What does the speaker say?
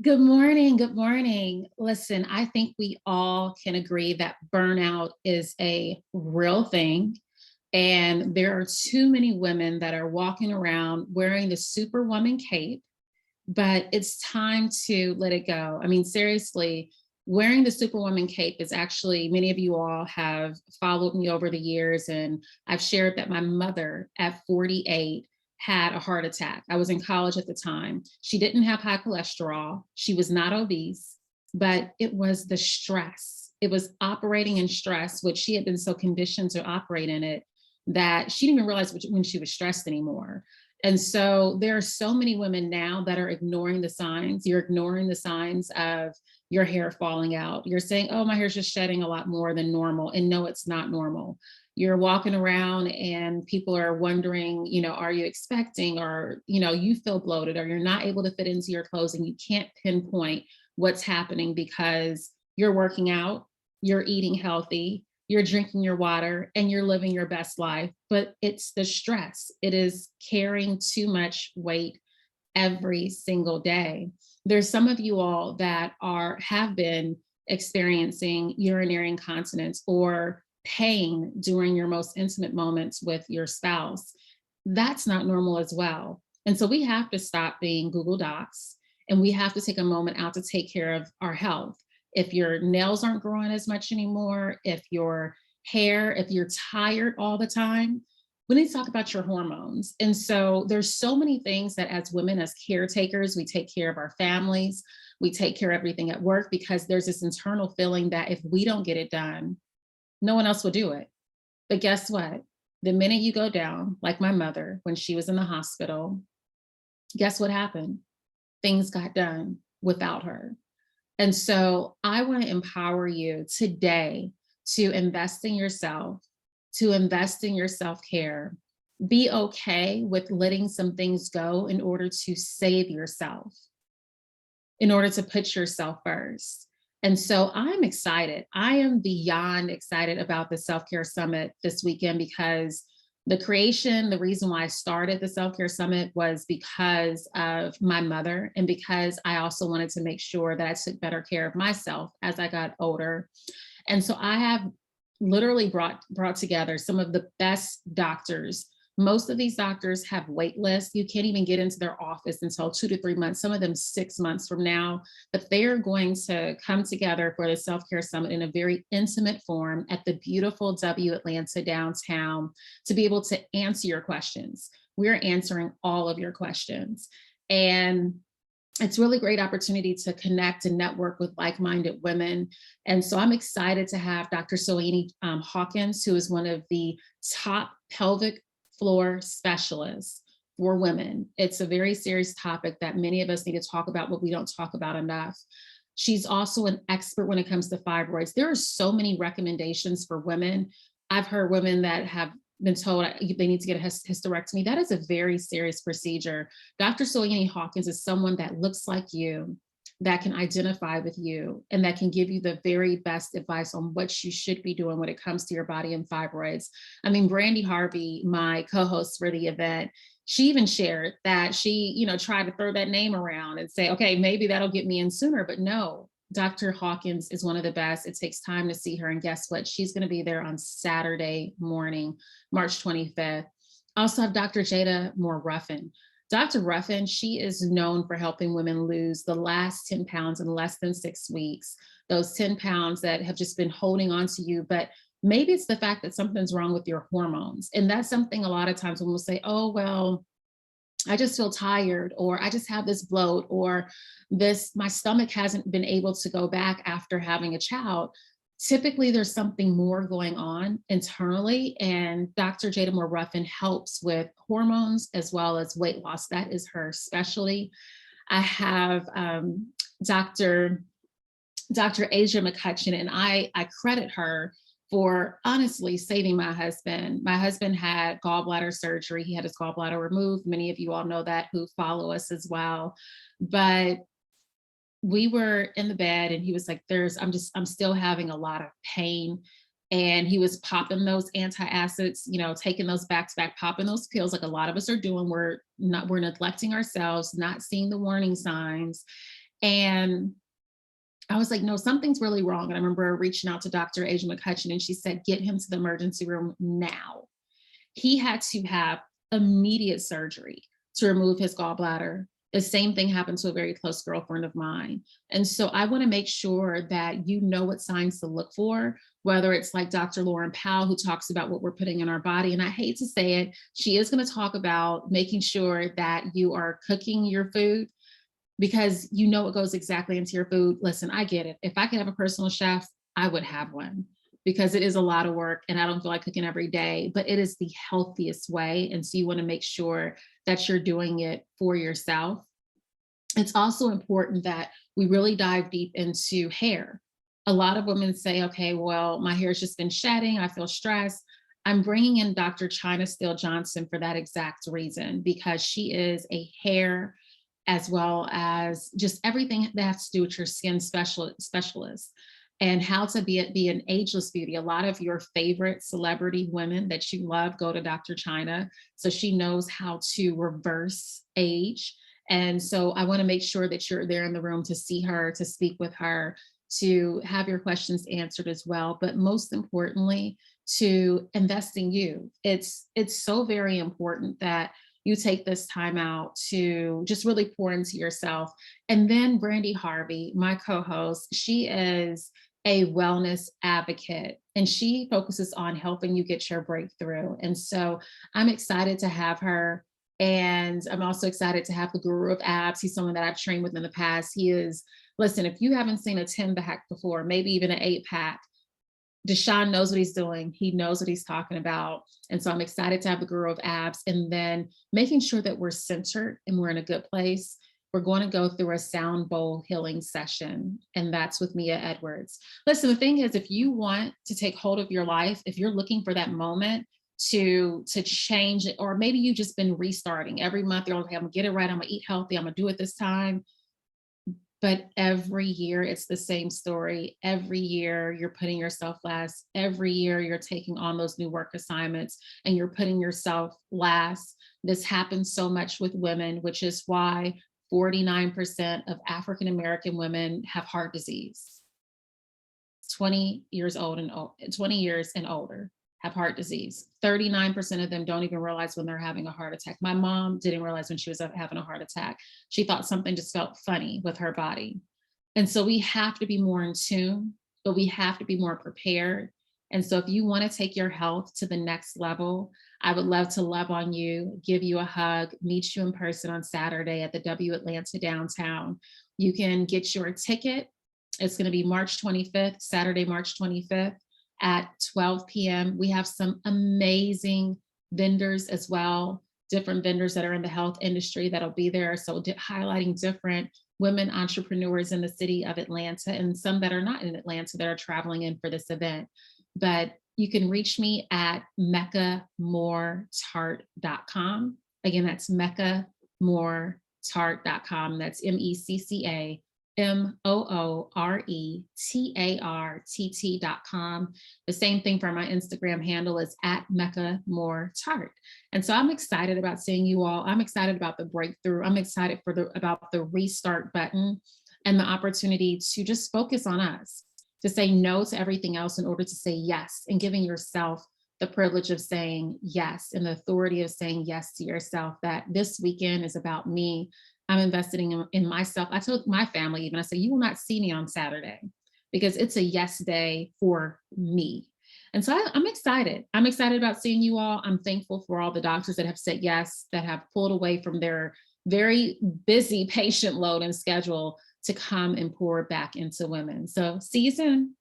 Good morning. Good morning. Listen, I think we all can agree that burnout is a real thing. And there are too many women that are walking around wearing the superwoman cape, but it's time to let it go. I mean, seriously, wearing the superwoman cape is actually, many of you all have followed me over the years, and I've shared that my mother at 48 had a heart attack. I was in college at the time. She didn't have high cholesterol, she was not obese, but it was the stress. It was operating in stress, which she had been so conditioned to operate in it that she didn't even realize when she was stressed anymore. And so there are so many women now that are ignoring the signs. You're ignoring the signs of your hair falling out. You're saying, oh, my hair's just shedding a lot more than normal. And no, it's not normal. You're walking around and people are wondering, are you expecting, or, you feel bloated, or you're not able to fit into your clothes and you can't pinpoint what's happening because you're working out, you're eating healthy, you're drinking your water, and you're living your best life. But it's the stress. It is carrying too much weight every single day. There's some of you all that have been experiencing urinary incontinence or pain during your most intimate moments with your spouse. That's not normal as well. And so we have to stop being Google Docs, and we have to take a moment out to take care of our health. If your nails aren't growing as much anymore, if your hair, if you're tired all the time, we need to talk about your hormones. And so there's so many things that as women, as caretakers, we take care of our families, we take care of everything at work, because there's this internal feeling that if we don't get it done, no one else will do it. But guess what? The minute you go down, like my mother, when she was in the hospital, guess what happened? Things got done without her. And so I want to empower you today to invest in yourself, to invest in your self care. Be okay with letting some things go in order to save yourself, in order to put yourself first. And so I'm excited. I am beyond excited about the Self Care Summit this weekend, because the reason why I started the Self Care Summit was because of my mother, and because I also wanted to make sure that I took better care of myself as I got older. And so I have literally brought together some of the best doctors. Most of these doctors have wait lists. You can't even get into their office until 2 to 3 months, some of them 6 months from now. But they are going to come together for the Self Care Summit in a very intimate form at the beautiful W Atlanta downtown to be able to answer your questions. We're answering all of your questions. And it's really great opportunity to connect and network with like-minded women. And so I'm excited to have Dr. Soini Hawkins, who is one of the top pelvic floor specialists for women. It's a very serious topic that many of us need to talk about, but we don't talk about enough. She's also an expert when it comes to fibroids. There are so many recommendations for women. I've heard women that have been told they need to get a hysterectomy. That is a very serious procedure. Dr. Soini Hawkins is someone that looks like you, that can identify with you, and that can give you the very best advice on what you should be doing when it comes to your body and fibroids. I mean, Brandy Harvey, my co-host for the event, she even shared that she, tried to throw that name around and say, okay, maybe that'll get me in sooner. But no, Dr. Hawkins is one of the best. It takes time to see her. And guess what? She's going to be there on Saturday morning, March 25th. Also have Dr. Jada Moore Ruffin. Dr. Ruffin, she is known for helping women lose the last 10 pounds in less than 6 weeks, those 10 pounds that have just been holding on to you. But maybe it's the fact that something's wrong with your hormones. And that's something a lot of times when we'll say, oh, well, I just feel tired, or I just have this bloat, or my stomach hasn't been able to go back after having a child. Typically, there's something more going on internally, and Dr. Jada Moore Ruffin helps with hormones as well as weight loss. That is her specialty. I have Dr. Asia McCutcheon, and I credit her for honestly saving my husband. My husband had gallbladder surgery. He had his gallbladder removed. Many of you all know that who follow us as well. But we were in the bed and he was like, I'm still having a lot of pain. And he was popping those antacids, taking those back to back, popping those pills like a lot of us are doing. We're neglecting ourselves, not seeing the warning signs. And I was like, no, something's really wrong. And I remember reaching out to Dr. Asia McCutcheon, and she said, get him to the emergency room now. He had to have immediate surgery to remove his gallbladder. The same thing happened to a very close girlfriend of mine. And so I want to make sure that you know what signs to look for, whether it's like Dr. Lauren Powell, who talks about what we're putting in our body. And I hate to say it, she is going to talk about making sure that you are cooking your food because you know it goes exactly into your food. Listen, I get it. If I could have a personal chef, I would have one because it is a lot of work and I don't feel like cooking every day, but it is the healthiest way. And so you want to make sure that you're doing it for yourself. It's also important that we really dive deep into hair. A lot of women say, okay, well, my hair's just been shedding. I feel stressed. I'm bringing in Dr. China Steele Johnson for that exact reason, because she is a hair as well as just everything that has to do with your skin specialist and how to be an ageless beauty. A lot of your favorite celebrity women that you love go to Dr. China. So she knows how to reverse age. And so I want to make sure that you're there in the room to see her, to speak with her, to have your questions answered as well. But most importantly, to invest in you. It's so very important that you take this time out to just really pour into yourself. And then Brandy Harvey, my co-host, she is a wellness advocate and she focuses on helping you get your breakthrough. And so I'm excited to have her. And I'm also excited to have the guru of abs. He's someone that I've trained with in the past. He is, listen, if you haven't seen a 10 pack before, maybe even an 8 pack, Deshaun knows what he's doing. He knows what he's talking about. And so I'm excited to have the guru of abs and then making sure that we're centered and we're in a good place. We're going to go through a sound bowl healing session, and that's with Mia Edwards. Listen, the thing is, if you want to take hold of your life, if you're looking for that moment to change it, or maybe you've just been restarting every month, you're like, okay, I'm gonna get it right, I'm gonna eat healthy, I'm gonna do it this time. But every year it's the same story. Every year you're putting yourself last. Every year you're taking on those new work assignments and you're putting yourself last. This happens so much with women, which is why 49% of African American women have heart disease. 20 years old and 20 years and older have heart disease. 39% of them don't even realize when they're having a heart attack. My mom didn't realize when she was having a heart attack. She thought something just felt funny with her body. And so we have to be more in tune, but we have to be more prepared. And so if you want to take your health to the next level, I would love to love on you, give you a hug, meet you in person on Saturday at the W Atlanta downtown. You can get your ticket. It's going to be March 25th, Saturday, March 25th at 12 p.m. We have some amazing vendors as well, different vendors that are in the health industry that'll be there. So highlighting different women entrepreneurs in the city of Atlanta and some that are not in Atlanta that are traveling in for this event. But you can reach me at meccamooretart.com. Again, that's meccamooretart.com. That's meccamooretart.com. The same thing for my Instagram handle is at meccamooretart. And so I'm excited about seeing you all. I'm excited about the breakthrough. I'm excited about the restart button and the opportunity to just focus on us, to say no to everything else in order to say yes, and giving yourself the privilege of saying yes and the authority of saying yes to yourself, that this weekend is about me. I'm investing in myself. I told my family even, I said, you will not see me on Saturday because it's a yes day for me. And so I'm excited. I'm excited about seeing you all. I'm thankful for all the doctors that have said yes, that have pulled away from their very busy patient load and schedule to come and pour back into women. So see you soon.